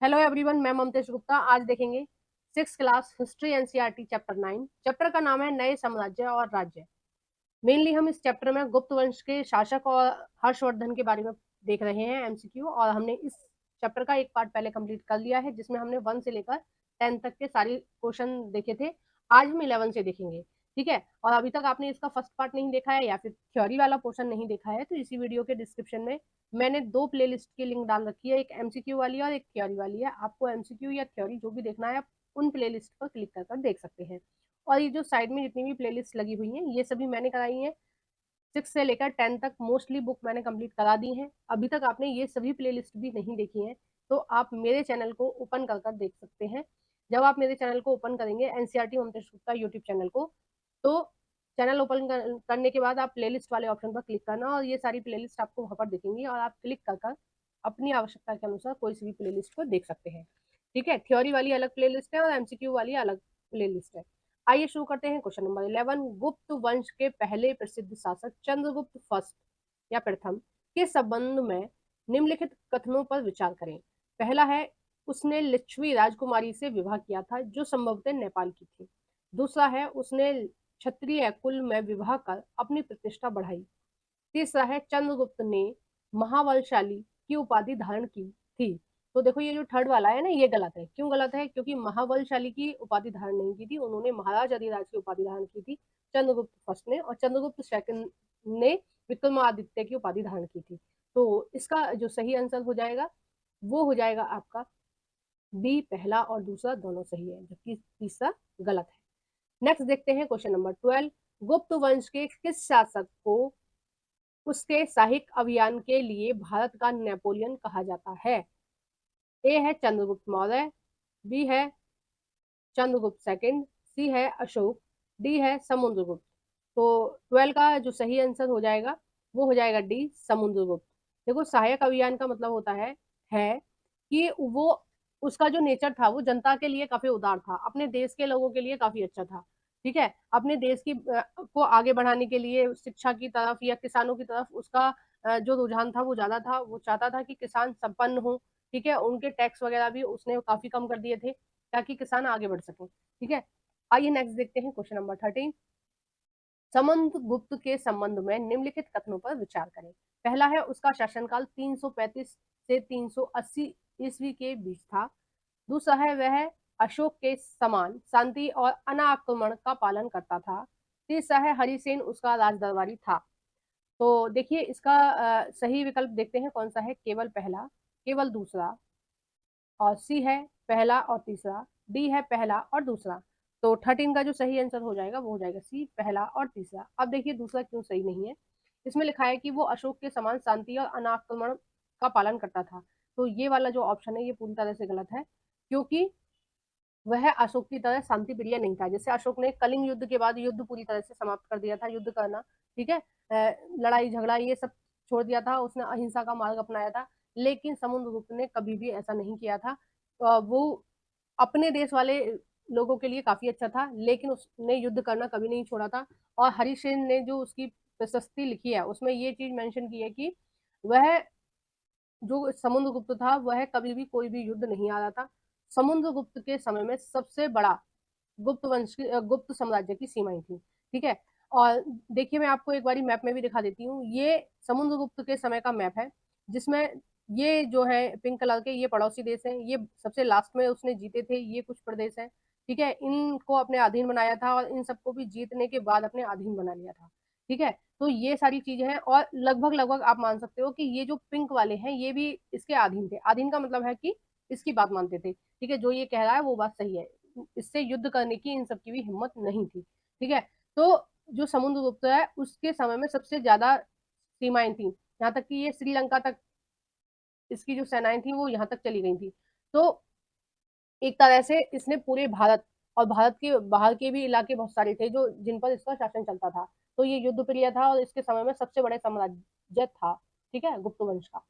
Hello everyone, मैं ममतेश गुप्ता। आज देखेंगे 6th class history NCERT chapter 9। Chapter का नाम है नए साम्राज्य और राज्य। मेनली हम इस चैप्टर में गुप्त वंश के शासक और हर्षवर्धन के बारे में देख रहे हैं एमसीक्यू। और हमने इस चैप्टर का एक पार्ट पहले कंप्लीट कर लिया है जिसमें हमने 1 से लेकर 10 तक के सारे क्वेश्चन देखे थे। आज हम 11 से देखेंगे, ठीक है। और अभी तक आपने इसका फर्स्ट पार्ट नहीं देखा है या फिर थ्योरी वाला पोर्शन नहीं देखा है तो इसी वीडियो के डिस्क्रिप्शन में मैंने 2 प्लेलिस्ट की लिंक डाल रखी है, एक एमसीक्यू वाली और एक थ्योरी वाली है। आपको एमसीक्यू या थ्योरी जो भी देखना है आप उन प्लेलिस्ट पर क्लिक कर देख सकते हैं। और ये जो साइड में जितनी भी प्लेलिस्ट लगी हुई हैं ये सभी मैंने कराई हैं। 6 से लेकर 10 तक मोस्टली बुक मैंने कंप्लीट करा दी हैं। अभी तक आपने ये सभी प्लेलिस्ट भी नहीं देखी हैं तो आप मेरे चैनल को ओपन कर कर देख सकते हैं। जब आप मेरे चैनल को ओपन करेंगे NCERT Mamtesh Gupta YouTube channel को, तो चैनल ओपन करने के बाद आप प्लेलिस्ट वाले ऑप्शन पर क्लिक करना और ये सारी प्लेलिस्ट आपको वहां पर दिखेंगी और आप क्लिक कर कर अपनी आवश्यकता के अनुसार कोई सी भी प्लेलिस्ट को देख सकते हैं, ठीक है। थ्योरी वाली अलग प्लेलिस्ट है और एमसीक्यू वाली अलग प्लेलिस्ट है। आइए शुरू करते हैं। क्वेश्चन नंबर 11, गुप्त वंश के पहले प्रसिद्ध शासक चंद्रगुप्त फर्स्ट या प्रथम के संबंध में निम्नलिखित कथनों पर विचार करें। पहला है, उसने लिच्छवी राजकुमारी से विवाह किया था जो संभवतः नेपाल की थी। दूसरा है, उसने क्षत्रिय कुल में विवाह कर अपनी प्रतिष्ठा बढ़ाई। तीसरा है, चंद्रगुप्त ने महाबलशाली की उपाधि धारण की थी। तो देखो ये जो थर्ड वाला है ना ये गलत है। क्यों गलत है? क्योंकि महाबलशाली की उपाधि धारण नहीं की थी, उन्होंने महाराज अधिराज की उपाधि धारण की थी चंद्रगुप्त फर्स्ट ने, और चंद्रगुप्त सेकंड ने विक्रमादित्य की उपाधि धारण की थी। तो इसका जो सही आंसर हो जाएगा वो हो जाएगा आपका बी, पहला और दूसरा दोनों सही है जबकि तीसरा गलत है। नेक्स्ट देखते हैं क्वेश्चन नंबर 12, गुप्त वंश के किस शासक को उसके साहिक अभियान के लिए भारत का नेपोलियन कहा जाता है? ए है चंद्रगुप्त मौर्य, बी है चंद्रगुप्त सेकंड, सी है अशोक, डी है समुद्रगुप्त। तो 12 का जो सही आंसर हो जाएगा वो हो जाएगा डी, समुद्रगुप्त। देखो सहायक अभियान का मतलब होता है कि वो उसका जो नेचर था वो जनता के लिए काफी उदार था, अपने देश के लोगों के लिए काफी अच्छा था, ठीक है। अपने देश की को आगे बढ़ाने के लिए शिक्षा की तरफ या किसानों की तरफ उसका जो रुझान था वो ज्यादा था। वो चाहता था कि किसान संपन्न हो, ठीक है। उनके टैक्स वगैरह भी उसने काफी कम कर दिए थे ताकि किसान आगे बढ़ सके, ठीक है। आइए नेक्स्ट देखते हैं क्वेश्चन नंबर 13, समुद्रगुप्त के संबंध में निम्नलिखित कथनों पर विचार करें। पहला है, उसका शासनकाल 335 से 380 ईस्वी के बीच था। दूसरा है, वह अशोक के समान शांति और अनाक्रमण का पालन करता था। तीसरा है, हरिसेन उसका राजदरबारी था। तो देखिए इसका सही विकल्प देखते हैं कौन सा है, केवल पहला, केवल दूसरा, और सी है पहला और तीसरा, डी है पहला और दूसरा। तो 13 का जो सही आंसर हो जाएगा वो हो जाएगा सी, पहला और तीसरा। अब देखिए दूसरा क्यों सही नहीं है। इसमें लिखा है कि वो अशोक के समान शांति और अनाक्रमण का पालन करता था। तो ये वाला जो ऑप्शन है ये पूरी तरह से गलत है, क्योंकि वह अशोक की तरह शांति प्रिय नहीं था। जैसे अशोक ने कलिंग युद्ध के बाद युद्ध पूरी तरह से समाप्त कर दिया था, युद्ध करना, ठीक है, लड़ाई झगड़ा ये सब छोड़ दिया था, उसने अहिंसा का मार्ग अपनाया था। लेकिन समुद्रगुप्त ने कभी भी ऐसा नहीं किया था। वो अपने देश वाले लोगों के लिए काफी अच्छा था लेकिन उसने युद्ध करना कभी नहीं छोड़ा था। और हरिसेन ने जो उसकी प्रशस्ति लिखी है उसमें ये चीज मेंशन की है कि वह जो समुद्रगुप्त था वह कभी भी कोई भी युद्ध नहीं आ रहा था। समुद्रगुप्त के समय में सबसे बड़ा गुप्त वंश की गुप्त साम्राज्य की सीमाएं थी, ठीक है। और देखिए मैं आपको एक बारी मैप में भी दिखा देती हूँ। ये समुद्रगुप्त के समय का मैप है जिसमें ये जो है पिंक कलर के ये पड़ोसी देश हैं, ये सबसे लास्ट में उसने जीते थे ये कुछ प्रदेश हैं, ठीक है। इनको अपने अधीन बनाया था और इन सबको भी जीतने के बाद अपने अधीन बना लिया था, ठीक है। तो ये सारी चीजें हैं और लगभग लगभग आप मान सकते हो कि ये जो पिंक वाले हैं ये भी इसके अधीन थे। अधीन का मतलब है कि इसकी बात मानते थे, ठीक है। जो ये कह रहा है वो बात सही है, इससे युद्ध करने की इन सबकी भी हिम्मत नहीं थी, ठीक है। तो जो समुद्रगुप्त है उसके समय में सबसे ज्यादा सीमाएं थी, यहाँ तक कि ये श्रीलंका तक इसकी जो सेनाएं थी वो यहाँ तक चली गई थी। तो एक तरह से इसने पूरे भारत और भारत के बाहर के भी इलाके बहुत सारे थे जो जिन पर इसका शासन चलता था। तो ये युद्ध प्रिय था और इसके समय में सबसे बड़े साम्राज्य था, ठीक है, गुप्त वंश का।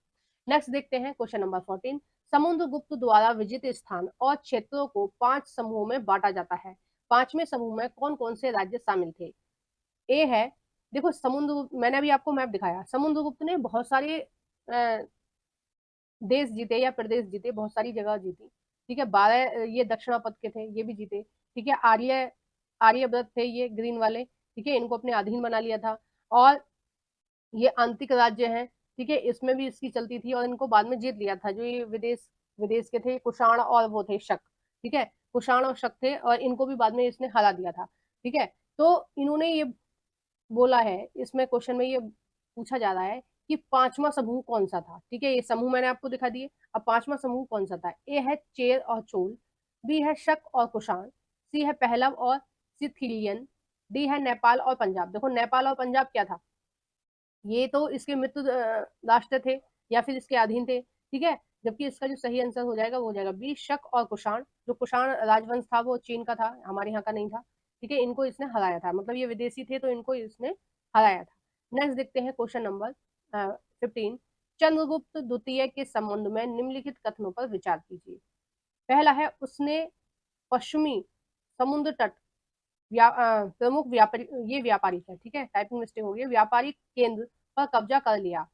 नेक्स्ट देखते हैं क्वेश्चन नंबर 14, समुद्रगुप्त द्वारा विजित स्थान और क्षेत्रों को 5 समूहों में बांटा जाता है। 5वें समूह में कौन कौन से राज्य शामिल थे? ए है, देखो समुद्रगुप्त, मैंने अभी आपको मैप दिखाया, समुद्रगुप्त ने बहुत सारे देश जीते या प्रदेश जीते, बहुत सारी जगह जीती। ठीक है, 12 ये दक्षिणापथ के थे, ये भी जीते। ठीक है, आर्यव्रत थे ये ग्रीन वाले। ठीक है, इनको अपने अधीन बना लिया था। और ये आंतरिक राज्य हैं। ठीक है, इसमें भी इसकी चलती थी और इनको बाद में जीत लिया था। जो ये विदेश विदेश के थे, कुषाण और वो थे शक। ठीक है, कुषाण और शक थे, और इनको भी बाद में इसने हरा दिया था। ठीक है, तो इन्होंने ये बोला है, इसमें क्वेश्चन में ये पूछा जा रहा है कि पांचवा समूह कौन सा था। ठीक है, ये समूह मैंने आपको दिखा दिए। अब पांचवा समूह कौन सा था? ए है चेर और चोल, बी है शक और कुषाण, सी है पहलव और सिथिलियन, डी है नेपाल और पंजाब। देखो, नेपाल और पंजाब क्या था? ये तो इसके मित्र राष्ट्र थे या फिर इसके अधीन थे। ठीक है, जबकि इसका जो सही आंसर हो जाएगा वो हो जाएगा बी, शक और कुषाण। जो कुषाण राजवंश था वो चीन का था, हमारे यहाँ का नहीं था। ठीक है, इनको इसने हराया था, मतलब ये विदेशी थे तो इनको इसने हराया था। नेक्स्ट देखते हैं क्वेश्चन नंबर 15। चंद्रगुप्त द्वितीय के संबंध में निम्नलिखित कथनों पर विचार कीजिए। पहला है, उसने पश्चिमी समुद्र तट प्रमुख व्यापारी, ये व्यापारिक है। ठीक है, टाइपिंग मिस्टेक हो गई, व्यापारिक केंद्र पर कब्जा कर लिया।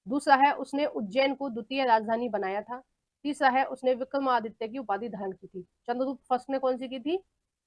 दूसरा है, उसने उज्जैन को द्वितीय राजधानी बनाया था। तीसरा है, उसने विक्रमादित्य की उपाधि धारण की थी। चंद्रगुप्त फर्स्ट ने कौन सी की थी?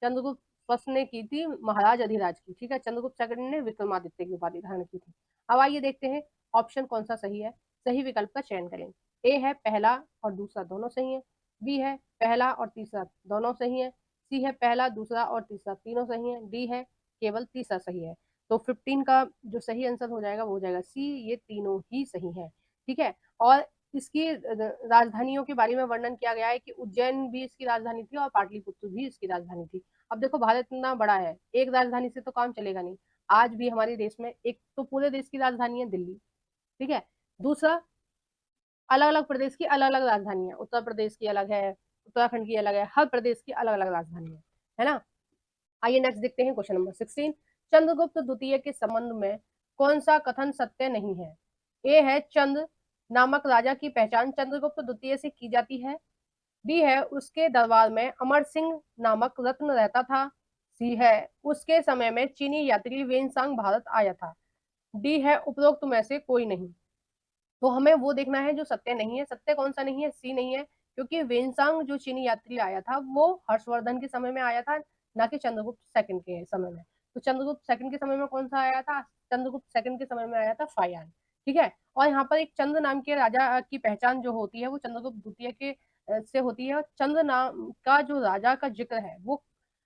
चंद्रगुप्त फर्स्ट ने की थी महाराज अधिराज की। ठीक है, चंद्रगुप्त सेकंड ने विक्रमादित्य की उपाधि धारण की थी। अब आइए देखते हैं ऑप्शन कौन सा सही है। सही विकल्प का चयन करें। ए है पहला और दूसरा दोनों सही है, बी है पहला और तीसरा दोनों सही है, सी है पहला दूसरा और तीसरा तीनों सही है, डी है केवल तीसरा सही है। तो 15 का जो सही आंसर हो जाएगा वो हो जाएगा सी, ये तीनों ही सही है। ठीक है, और इसकी राजधानियों के बारे में वर्णन किया गया है कि उज्जैन भी इसकी राजधानी थी और पाटलिपुत्र भी इसकी राजधानी थी। अब देखो, भारत इतना बड़ा है, एक राजधानी से तो काम चलेगा नहीं। आज भी हमारे देश में एक तो पूरे देश की राजधानी है दिल्ली। ठीक है, दूसरा अलग अलग प्रदेश की अलग अलग राजधानी है, उत्तर प्रदेश की अलग है, उत्तराखंड की अलग है, हर प्रदेश की अलग अलग राजधानी है ना। आइए नेक्स्ट देखते हैं क्वेश्चन नंबर 16। चंद्रगुप्त द्वितीय के संबंध में कौन सा कथन सत्य नहीं है? ए है, चंद्र नामक राजा की पहचान चंद्रगुप्त द्वितीय से की जाती है। बी है, उसके दरबार में अमर सिंह नामक रत्न रहता था। सी है, उसके समय में चीनी यात्री वेनसांग भारत आया था। डी है, उपरोक्त में से कोई नहीं। तो हमें वो देखना है जो सत्य नहीं है। सत्य कौन सा नहीं है? सी नहीं है, क्योंकि वेनसांग जो चीनी यात्री आया था वो हर्षवर्धन के समय में आया था, ना कि चंद्रगुप्त सेकंड के समय में। तो चंद्रगुप्त सेकंड के समय में कौन सा आया था? चंद्रगुप्त सेकंड के समय में आया था फायान। ठीक है, और यहाँ पर एक चंद्र नाम के राजा की पहचान जो होती है वो चंद्रगुप्त द्वितीय के से होती है। और चंद्र नाम का जो राजा का जिक्र है वो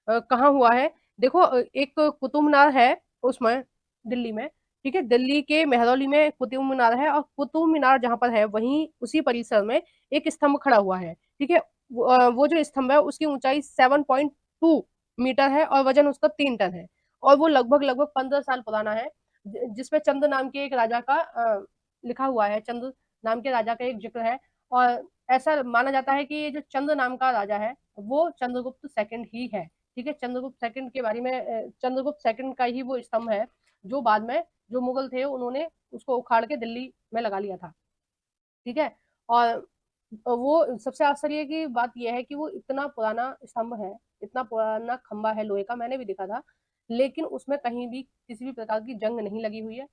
कहाँ हुआ है? देखो, एक कुतुब मीनार है उसमें, दिल्ली में। ठीक है, दिल्ली के मेहरौली में कुतुब मीनार है, और कुतुब मीनार जहां पर है वहीं उसी परिसर में एक स्तंभ खड़ा हुआ है। ठीक है, वो जो स्तंभ है उसकी ऊंचाई 7.2 मीटर है और वजन उसका 3 टन है। और वो लगभग लगभग 15 साल पुराना है। जिसमें चंद्र नाम के एक राजा का लिखा हुआ है, चंद्र नाम के राजा का एक जिक्र है। और ऐसा माना जाता है कि ये जो चंद्र नाम का राजा है वो चंद्रगुप्त सेकंड ही है। ठीक है, चंद्रगुप्त सेकंड के बारे में चंद्रगुप्त सेकंड का ही वो स्तंभ है जो बाद में जो मुगल थे उन्होंने उसको उखाड़ के दिल्ली में लगा लिया था। ठीक है, और वो सबसे आश्चर्य की बात यह है कि वो इतना पुराना स्तंभ है, इतना पुराना खंबा है लोहे का, मैंने भी देखा था, लेकिन उसमें कहीं भी किसी भी प्रकार की जंग नहीं लगी हुई है।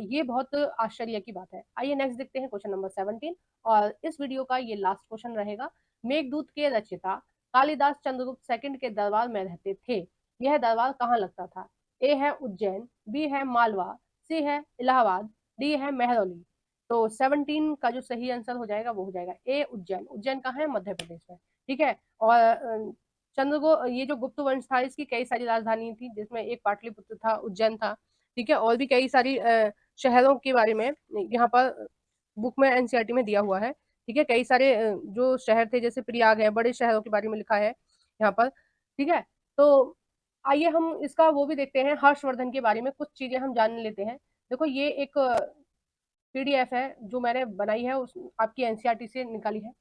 ये बहुत आश्चर्य की बात है। आइए नेक्स्ट देखते हैं क्वेश्चन नंबर 17, और इस वीडियो का ये लास्ट क्वेश्चन रहेगा। मेघदूत के रचयिता कालिदास चंद्रगुप्त सेकंड के दरबार में रहते थे। यह दरबार कहाँ लगता था? ए है उज्जैन, बी है मालवा, सी है इलाहाबाद, डी है मेहरौली। तो 17 का जो सही आंसर हो जाएगा वो हो जाएगा ए, उज्जैन। उज्जैन कहाँ है? मध्य प्रदेश में। ठीक है, और ये जो गुप्त वंश था इसकी कई सारी राजधानी थी, जिसमें एक पाटलिपुत्र था, उज्जैन था। ठीक है, और भी कई सारी शहरों के बारे में यहाँ पर बुक में एनसीईआरटी में दिया हुआ है। ठीक है, कई सारे जो शहर थे जैसे प्रयाग है, बड़े शहरों के बारे में लिखा है यहाँ पर। ठीक है, तो आइए हम इसका वो भी देखते हैं, हर्षवर्धन के बारे में कुछ चीजें हम जान लेते हैं। देखो, ये एक पीडीएफ है जो मैंने बनाई है, उस आपकी एनसीईआरटी से निकाली है।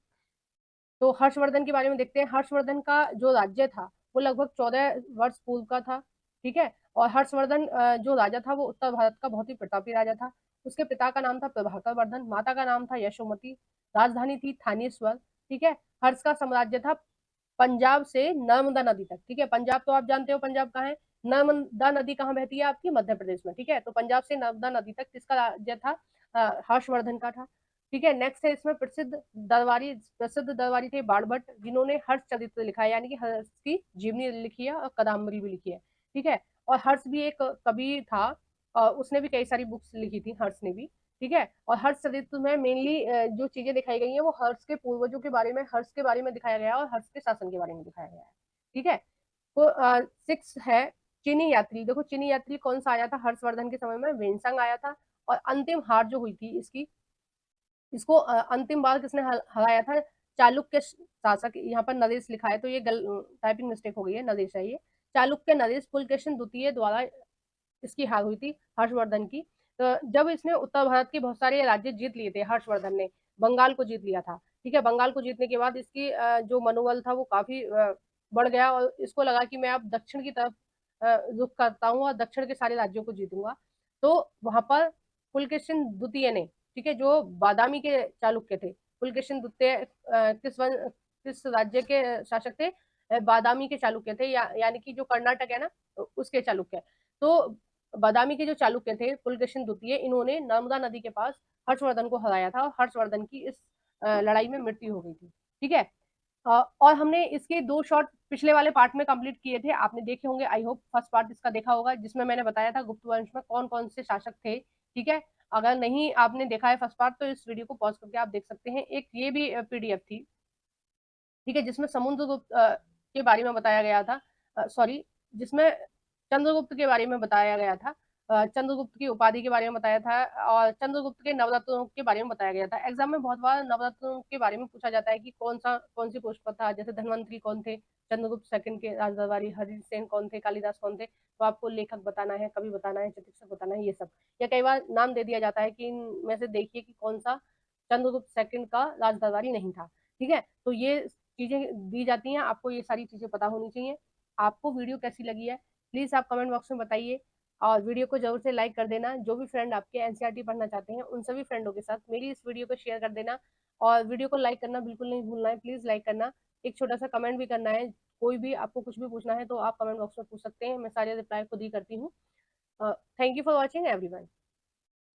तो हर्षवर्धन के बारे में देखते हैं। हर्षवर्धन का जो राज्य था वो लगभग 14 वर्ष पूर्व का था। ठीक है, और हर्षवर्धन जो राजा था वो उत्तर भारत का बहुत ही प्रतापी राजा था। उसके पिता का नाम था प्रभाकर वर्धन, माता का नाम था यशोमती, राजधानी थी थानेश्वर। ठीक है, हर्ष का साम्राज्य था पंजाब से नर्मदा नदी तक। ठीक है, पंजाब तो आप जानते हो पंजाब कहाँ है? नर्मदा नदी कहाँ बहती है? आपकी मध्य प्रदेश में। ठीक है, तो पंजाब से नर्मदा नदी तक किसका राज्य था? हर्षवर्धन का था। ठीक है। नेक्स्ट है इसमें प्रसिद्ध दरबारी थे बाणभट्ट, जिन्होंने हर्ष चरित्र लिखा है, यानी कि हर्ष की जीवनी लिखी है और कादम्बरी भी लिखी है। ठीक है। और हर्ष भी एक कवि था, उसने भी कई सारी बुक्स लिखी थी हर्ष ने भी। ठीक है। और हर्ष चरित्र में मेनली जो चीजें दिखाई गई हैं वो हर्ष के पूर्वजों के बारे में, हर्ष के बारे में दिखाया गया है और हर्ष के शासन के बारे में दिखाया गया है। ठीक है। तो 6 है चीनी यात्री। देखो चीनी यात्री कौन सा आया था हर्षवर्धन के समय में, वेनसंग आया था। और अंतिम हार जो हुई थी इसकी, इसको अंतिम बार किसने हराया था, चालुक्य शासक। यहाँ पर नरेश लिखा है तो ये टाइपिंग मिस्टेक हो गई है, नरेश है ये। चालुक्य नरेश पुलकेशिन द्वितीय द्वारा इसकी हार हुई थी हर्षवर्धन की। तो जब इसने उत्तर भारत के बहुत सारे राज्य जीत लिए थे, हर्षवर्धन ने बंगाल को जीत लिया था। ठीक है। बंगाल को जीतने के बाद इसकी जो मनोबल था वो काफी बढ़ गया और इसको लगा कि मैं अब दक्षिण की तरफ रुख करता हूँ और दक्षिण के सारे राज्यों को जीतूंगा। तो वहां पर पुलकेशिन द्वितीय ने, ठीक है, जो बादामी के चालुक्य थे, पुलकेशिन द्वितीय किस राज्य के शासक थे, बादामी के चालुक्य थे, यानी कि जो कर्नाटक है ना उसके चालुक्य। तो बादामी के जो चालुक्य थे पुलकेशिन द्वितीय, इन्होंने नर्मदा नदी के पास हर्षवर्धन को हराया था और हर्षवर्धन की इस लड़ाई में मृत्यु हो गई थी। ठीक है। और हमने इसके 2 शॉर्ट पिछले वाले पार्ट में कंप्लीट किए थे, आपने देखे होंगे, आई होप फर्स्ट पार्ट इसका देखा होगा, जिसमें मैंने बताया था गुप्त वंश में कौन कौन से शासक थे। ठीक है। अगर नहीं आपने देखा है फर्स्ट पार्ट तो इस वीडियो को पॉज करके आप देख सकते हैं। एक ये भी पीडीएफ थी, ठीक है, जिसमें समुद्रगुप्त के बारे में बताया गया था, सॉरी, जिसमें चंद्रगुप्त के बारे में बताया गया था, चंद्रगुप्त की उपाधि के बारे में बताया था और चंद्रगुप्त के नवरत्नों के बारे में बताया गया था। एग्जाम में बहुत बार नवरत्नों के बारे में पूछा जाता है कि कौन सी पोस्ट पर था, जैसे धनवंतरी कौन थे, चंद्रगुप्त सेकंड के राजदरबारी हरिसेन कौन थे, कालिदास कौन थे। तो आपको लेखक बताना है, कवि बताना है, चिकित्सक बताना है, ये सब। या कई बार नाम दे दिया जाता है कि इनमें से देखिए कि कौन सा चंद्रगुप्त सेकंड का राजदरबारी नहीं था। ठीक है। तो ये चीजें दी जाती हैं, आपको ये सारी चीजें पता होनी चाहिए। आपको वीडियो कैसी लगी है प्लीज आप कमेंट बॉक्स में बताइए और वीडियो को जरूर से लाइक कर देना। जो भी फ्रेंड आपके एनसीईआरटी पढ़ना चाहते हैं उन सभी फ्रेंडों के साथ मेरी इस वीडियो को शेयर कर देना और वीडियो को लाइक करना बिल्कुल नहीं भूलना है, प्लीज लाइक करना। एक छोटा सा कमेंट भी करना है, कोई भी आपको कुछ भी पूछना है तो आप कमेंट बॉक्स में पूछ सकते हैं, मैं सारे रिप्लाई खुद ही करती हूँ। Thank you for watching everyone.